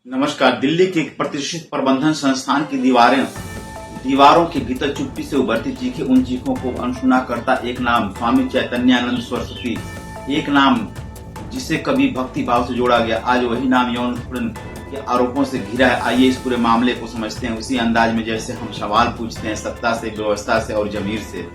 नमस्कार। दिल्ली के एक प्रतिष्ठित प्रबंधन संस्थान की दीवारों के भीतर चुप्पी से उभरती चीखें, उन चीखों को अनसुना करता एक नाम, स्वामी चैतन्यानंद सरस्वती। एक नाम जिसे कभी भक्ति भाव से जोड़ा गया, आज वही नाम यौन उत्पीड़न के आरोपों से घिरा है। आइए इस पूरे मामले को समझते हैं उसी अंदाज में जैसे हम सवाल पूछते हैं सत्ता से, व्यवस्था से और जमीर से।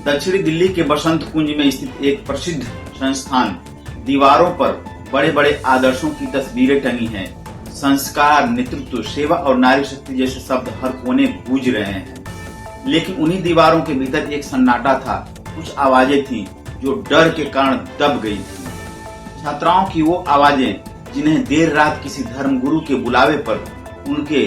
दक्षिणी दिल्ली के बसंत कुंज में स्थित एक प्रसिद्ध संस्थान, दीवारों पर बड़े बड़े आदर्शों की तस्वीरें टंगी हैं। संस्कार, नेतृत्व, सेवा और नारी शक्ति जैसे शब्द हर कोने गूंज रहे हैं। लेकिन उन्हीं दीवारों के भीतर एक सन्नाटा था। कुछ आवाजें थीं जो डर के कारण दब गई थीं। छात्राओं की वो आवाजें जिन्हें देर रात किसी धर्मगुरु के बुलावे पर उनके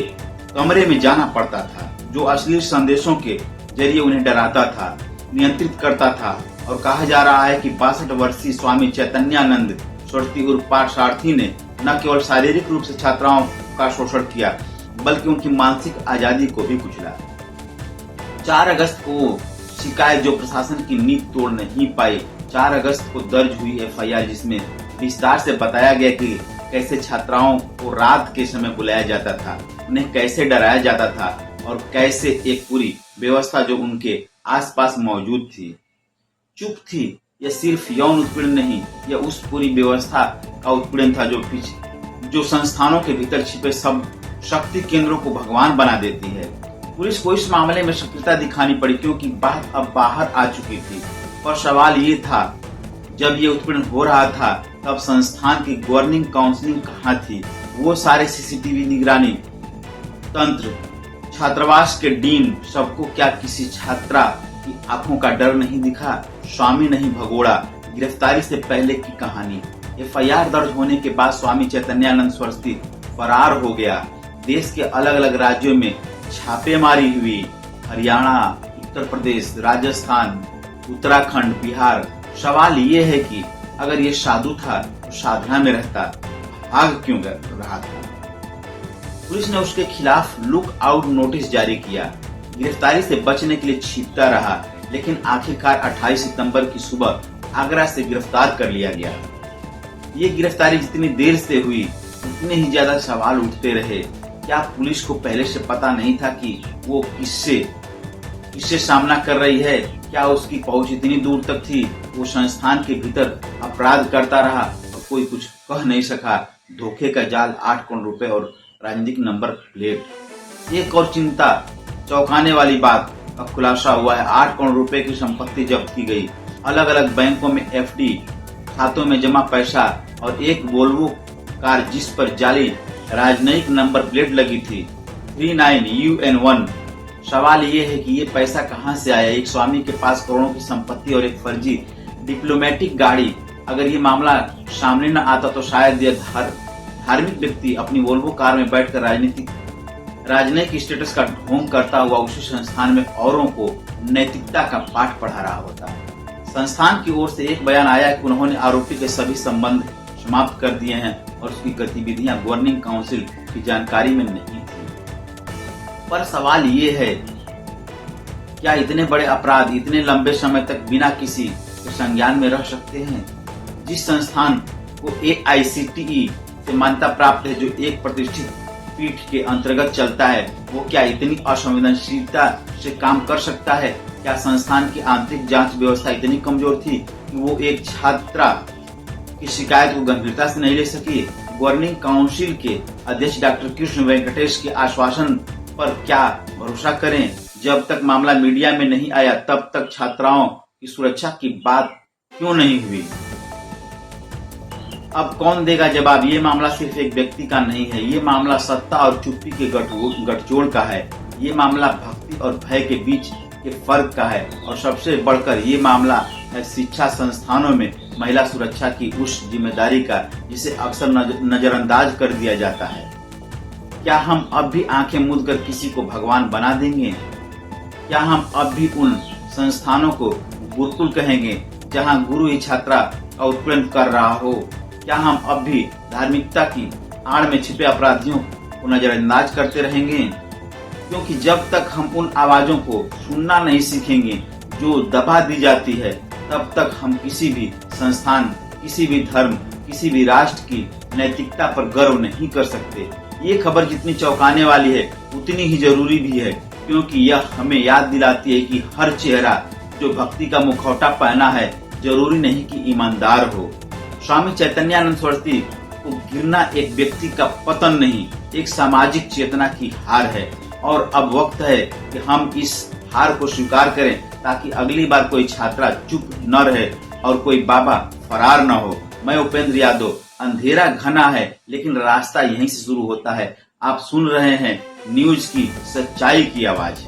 कमरे में जाना पड़ता था, जो अश्लील संदेशों के जरिए उन्हें डराता था, नियंत्रित करता था। और कहा जा रहा है कि 62 वर्षीय स्वामी चैतन्यानंद सरस्वती उर्फ पार्थसारथी ने न केवल शारीरिक रूप से छात्राओं का शोषण किया, बल्कि उनकी मानसिक आजादी को भी कुचला। 4 अगस्त को शिकायत जो प्रशासन की नींद तोड़ नहीं पाई। 4 अगस्त को दर्ज हुई एफआईआर, जिसमें विस्तार से बताया गया कि कैसे छात्राओं को रात के समय बुलाया जाता था, उन्हें कैसे डराया जाता था और कैसे एक पूरी व्यवस्था जो उनके आसपास मौजूद थी चुप थी। यह सिर्फ यौन उत्पीड़न नहीं, यह उस पूरी व्यवस्था का उत्पीड़न था जो संस्थानों के भीतर छिपे सब शक्ति केंद्रों को भगवान बना देती है। पुलिस को इस मामले में सक्रियता दिखानी पड़ी क्योंकि बात अब बाहर आ चुकी थी। और सवाल ये था, जब ये उत्पीड़न हो रहा था तब संस्थान की गवर्निंग काउंसिलिंग कहाँ थी? वो सारे सीसीटीवी निगरानी तंत्र, छात्रावास के डीन, सबको क्या किसी छात्रा की आंखों का डर नहीं दिखा? स्वामी नहीं भगोड़ा। गिरफ्तारी से पहले की कहानी। एफआईआर दर्ज होने के बाद स्वामी चैतन्यानंद सरस्वती फरार हो गया। देश के अलग अलग राज्यों में छापेमारी हुई। हरियाणा, उत्तर प्रदेश, राजस्थान, उत्तराखंड, बिहार। सवाल ये है कि अगर ये साधु था तो साधना में रहता, भाग क्यों रहा था? पुलिस ने उसके खिलाफ लुक आउट नोटिस जारी किया। गिरफ्तारी से बचने के लिए छिपता रहा, लेकिन आखिरकार 28 सितंबर की सुबह आगरा से गिरफ्तार कर लिया गया। ये गिरफ्तारी जितनी देर से हुई उतने ही ज्यादा सवाल उठते रहे। क्या पुलिस को पहले से पता नहीं था कि वो किससे सामना कर रही है? क्या उसकी पहुंच इतनी दूर तक थी? वो संस्थान के भीतर अपराध करता रहा और कोई कुछ कह नहीं सका। धोखे का जाल, 8 करोड़ रुपए और राजनीतिक नंबर प्लेट। एक और चिंता चौंकाने वाली बात का खुलासा हुआ है। 8 करोड़ रुपए की संपत्ति जब्त की गई। अलग अलग बैंकों में एफडी, खातों में जमा पैसा और एक वोल्वो कार जिस पर जाली राजनयिक नंबर प्लेट लगी थी, 39UN1। सवाल ये है कि ये पैसा कहां से आया? एक स्वामी के पास करोड़ों की संपत्ति और एक फर्जी डिप्लोमेटिक गाड़ी। अगर ये मामला सामने न आता तो शायद यह धार्मिक व्यक्ति अपनी वोल्वो कार में बैठकर राजनयिक स्टेटस का ढोंग करता हुआ उसी संस्थान में औरों को नैतिकता का पाठ पढ़ा रहा होता। संस्थान की ओर से एक बयान आया कि उन्होंने आरोपी के सभी संबंध समाप्त कर दिए हैं और उसकी गतिविधियां गवर्निंग काउंसिल की जानकारी में नहीं थी। पर सवाल ये है, क्या इतने बड़े अपराध इतने लंबे समय तक बिना किसी के संज्ञान में रह सकते हैं? जिस संस्थान को AICTE से मान्यता प्राप्त है, जो एक प्रतिष्ठित पीठ के अंतर्गत चलता है, वो क्या इतनी असंवेदनशीलता से काम कर सकता है? क्या संस्थान की आंतरिक जांच व्यवस्था इतनी कमजोर थी कि वो एक छात्रा की शिकायत को गंभीरता से नहीं ले सकी? गवर्निंग काउंसिल के अध्यक्ष डॉक्टर कृष्ण वेंकटेश के आश्वासन पर क्या भरोसा करें? जब तक मामला मीडिया में नहीं आया तब तक छात्राओं की सुरक्षा की बात क्यों नहीं हुई? अब कौन देगा जवाब? ये मामला सिर्फ एक व्यक्ति का नहीं है, ये मामला सत्ता और चुप्पी के गठजोड़ का है। ये मामला भक्ति और भय के बीच के फर्क का है। और सबसे बढ़कर ये मामला है शिक्षा संस्थानों में महिला सुरक्षा की उस जिम्मेदारी का जिसे अक्सर नजरअंदाज कर दिया जाता है। क्या हम अब भी आंखें मूंद कर किसी को भगवान बना देंगे? क्या हम अब भी उन संस्थानों को गुरुकुल कहेंगे जहां गुरु ही छात्रा का उत्पीड़न कर रहा हो? क्या हम अब भी धार्मिकता की आड़ में छिपे अपराधियों को नजरअंदाज करते रहेंगे? क्योंकि जब तक हम उन आवाजों को सुनना नहीं सीखेंगे जो दबा दी जाती है, तब तक हम किसी भी संस्थान, किसी भी धर्म, किसी भी राष्ट्र की नैतिकता पर गर्व नहीं कर सकते। ये खबर जितनी चौंकाने वाली है उतनी ही जरूरी भी है, क्योंकि यह हमें याद दिलाती है कि हर चेहरा जो भक्ति का मुखौटा पहना है जरूरी नहीं कि ईमानदार हो। स्वामी चैतन्यानंद सरस्वती को गिरना एक व्यक्ति का पतन नहीं, एक सामाजिक चेतना की हार है। और अब वक्त है कि हम इस हार को स्वीकार करें, ताकि अगली बार कोई छात्रा चुप न रहे और कोई बाबा फरार न हो। मैं उपेंद्र यादव। अंधेरा घना है लेकिन रास्ता यहीं से शुरू होता है। आप सुन रहे हैं न्यूज की सच्चाई की आवाज।